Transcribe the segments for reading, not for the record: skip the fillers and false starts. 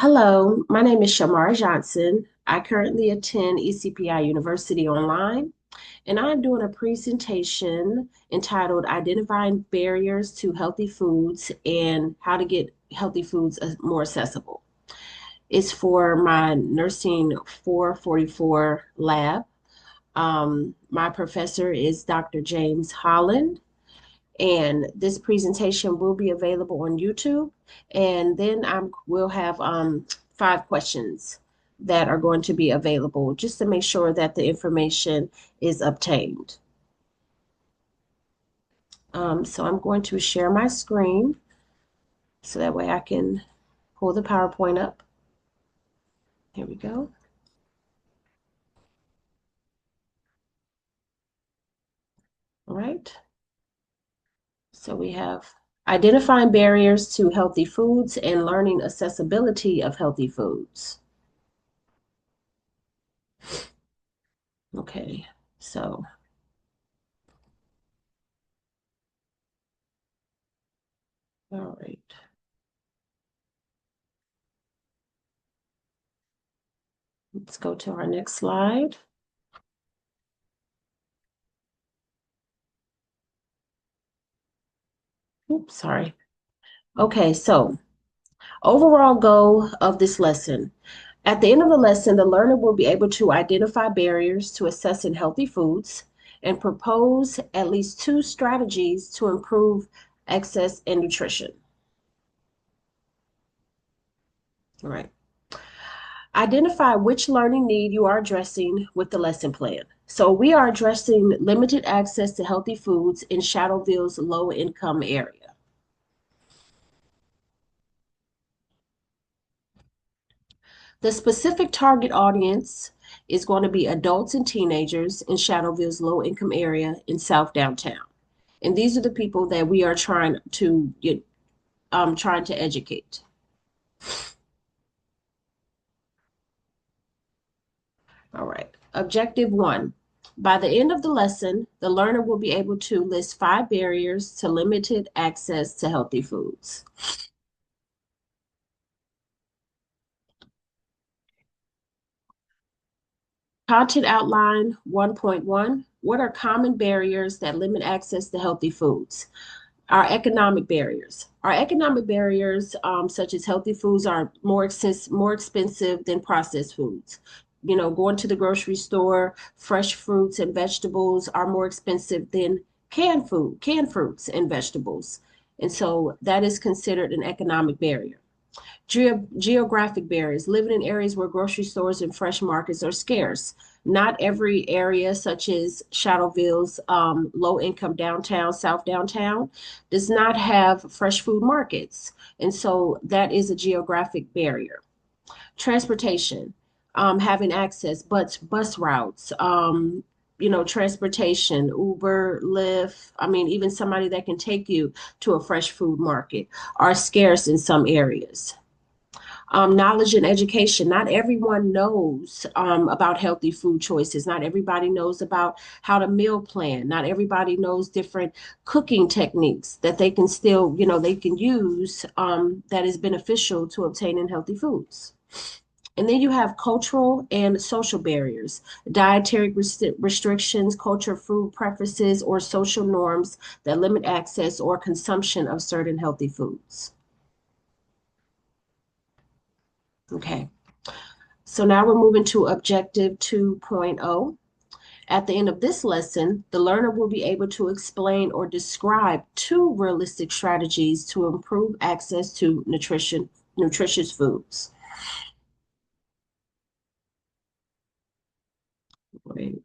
Hello, my name is Shamar Johnson. I currently attend ECPI University online, and I'm doing a presentation entitled Identifying Barriers to Healthy Foods and How to Get Healthy Foods More Accessible. It's for my Nursing 444 lab. My professor is Dr. James Holland, and this presentation will be available on YouTube. And then we'll have 5 questions that are going to be available just to make sure that the information is obtained. So I'm going to share my screen so that way I can pull the PowerPoint up. Here we go. All right. So we have identifying barriers to healthy foods and learning accessibility of healthy foods. Okay, so all right. Let's go to our next slide. Oops, sorry. Okay, so overall goal of this lesson. At the end of the lesson, the learner will be able to identify barriers to accessing healthy foods and propose at least 2 strategies to improve access and nutrition. All right. Identify which learning need you are addressing with the lesson plan. So we are addressing limited access to healthy foods in Shadowville's low-income area. The specific target audience is going to be adults and teenagers in Shadowville's low-income area in South Downtown. And these are the people that we are trying to educate. All right. Objective 1. By the end of the lesson, the learner will be able to list 5 barriers to limited access to healthy foods. Content outline 1.1. What are common barriers that limit access to healthy foods? Our economic barriers. Our economic barriers, such as healthy foods, are more expensive than processed foods. You know, going to the grocery store, fresh fruits and vegetables are more expensive than canned fruits and vegetables. And so that is considered an economic barrier. Geographic barriers, living in areas where grocery stores and fresh markets are scarce. Not every area, such as Shadowville's low income downtown, South Downtown, does not have fresh food markets. And so that is a geographic barrier. Transportation, having access, bus routes, transportation, Uber, Lyft, I mean, even somebody that can take you to a fresh food market are scarce in some areas. Knowledge and education. Not everyone knows about healthy food choices. Not everybody knows about how to meal plan. Not everybody knows different cooking techniques that they can still, they can use that is beneficial to obtaining healthy foods. And then you have cultural and social barriers, dietary restrictions, cultural food preferences, or social norms that limit access or consumption of certain healthy foods. Okay. So now we're moving to objective 2.0. At the end of this lesson, the learner will be able to explain or describe 2 realistic strategies to improve access to nutritious foods. Wait.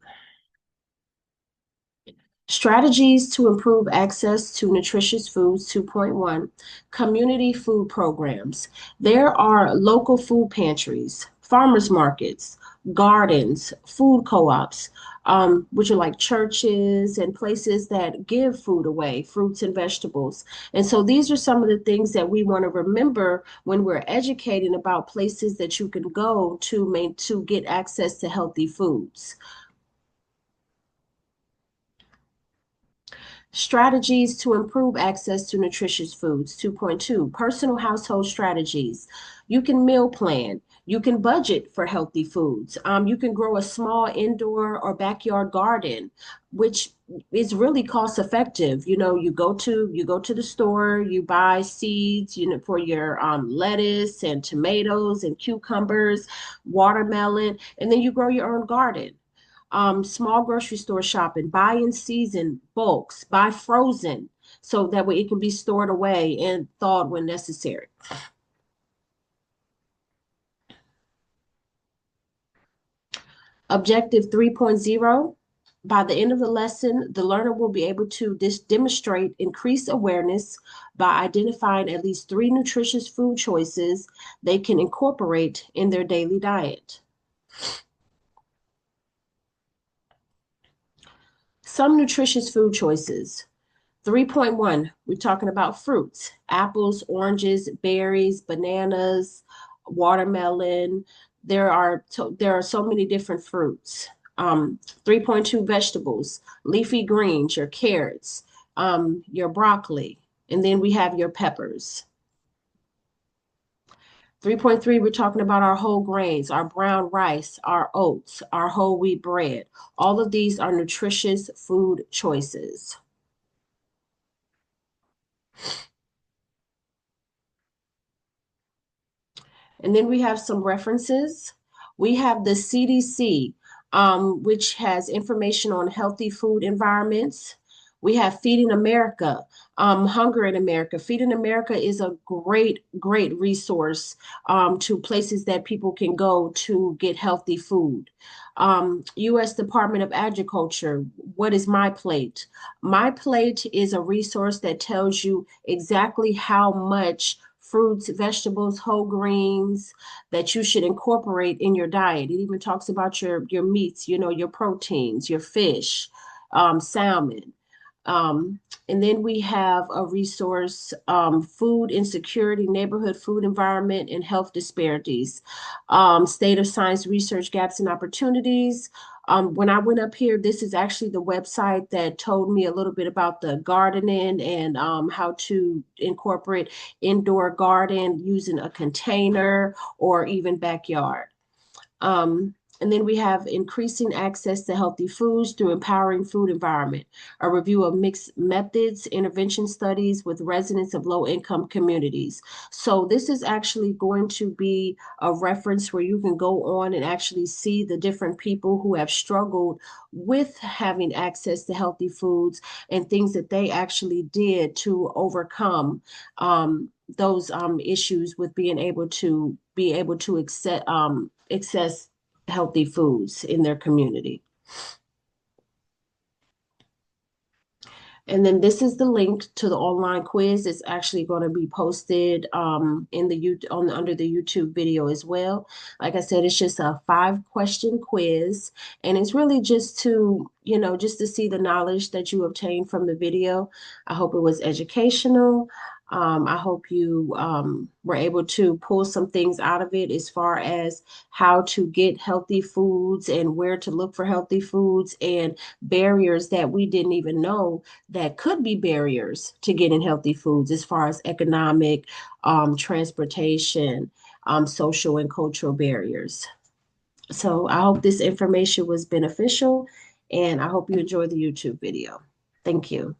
Strategies to improve access to nutritious foods 2.1. Community food programs. There are local food pantries, farmers markets, gardens, food co-ops, which are like churches and places that give food away, fruits and vegetables. And so these are some of the things that we want to remember when we're educating about places that you can go to get access to healthy foods. Strategies to improve access to nutritious foods. 2.2, personal household strategies. You can meal plan. You can budget for healthy foods. You can grow a small indoor or backyard garden, which is really cost effective. You go to the store, you buy seeds, for your lettuce and tomatoes and cucumbers, watermelon, and then you grow your own garden. Small grocery store shopping, buy in season bulks, buy frozen, so that way it can be stored away and thawed when necessary. Objective 3.0. By the end of the lesson, the learner will be able to demonstrate increased awareness by identifying at least three nutritious food choices they can incorporate in their daily diet. Some nutritious food choices. 3.1, we're talking about fruits, apples, oranges, berries, bananas, watermelon. There are so many different fruits. 3.2, vegetables, leafy greens, your carrots, your broccoli, and then we have your peppers. 3.3, we're talking about our whole grains, our brown rice, our oats, our whole wheat bread. All of these are nutritious food choices. And then we have some references. We have the CDC, which has information on healthy food environments. We have Feeding America, Hunger in America. Feeding America is a great, great resource to places that people can go to get healthy food. U.S. Department of Agriculture, What is My Plate? My Plate is a resource that tells you exactly how much fruits, vegetables, whole grains that you should incorporate in your diet. It even talks about your meats, your proteins, your fish, salmon. Um, and then we have a resource, food insecurity, neighborhood food environment, and health disparities, state of science research gaps and opportunities. When I went up here, this is actually the website that told me a little bit about the gardening and how to incorporate indoor garden using a container or even backyard. Um, and then we have increasing access to healthy foods through empowering food environment, a review of mixed methods, intervention studies with residents of low income communities. So this is actually going to be a reference where you can go on and actually see the different people who have struggled with having access to healthy foods and things that they actually did to overcome those issues with being able to access healthy foods in their community. And then this is the link to the online quiz. It's actually going to be posted under the YouTube video as well. Like I said, it's just a 5-question quiz, and it's really just to see the knowledge that you obtained from the video. I hope it was educational. I hope you were able to pull some things out of it as far as how to get healthy foods and where to look for healthy foods and barriers that we didn't even know that could be barriers to getting healthy foods as far as economic, transportation, social and cultural barriers. So I hope this information was beneficial and I hope you enjoy the YouTube video. Thank you.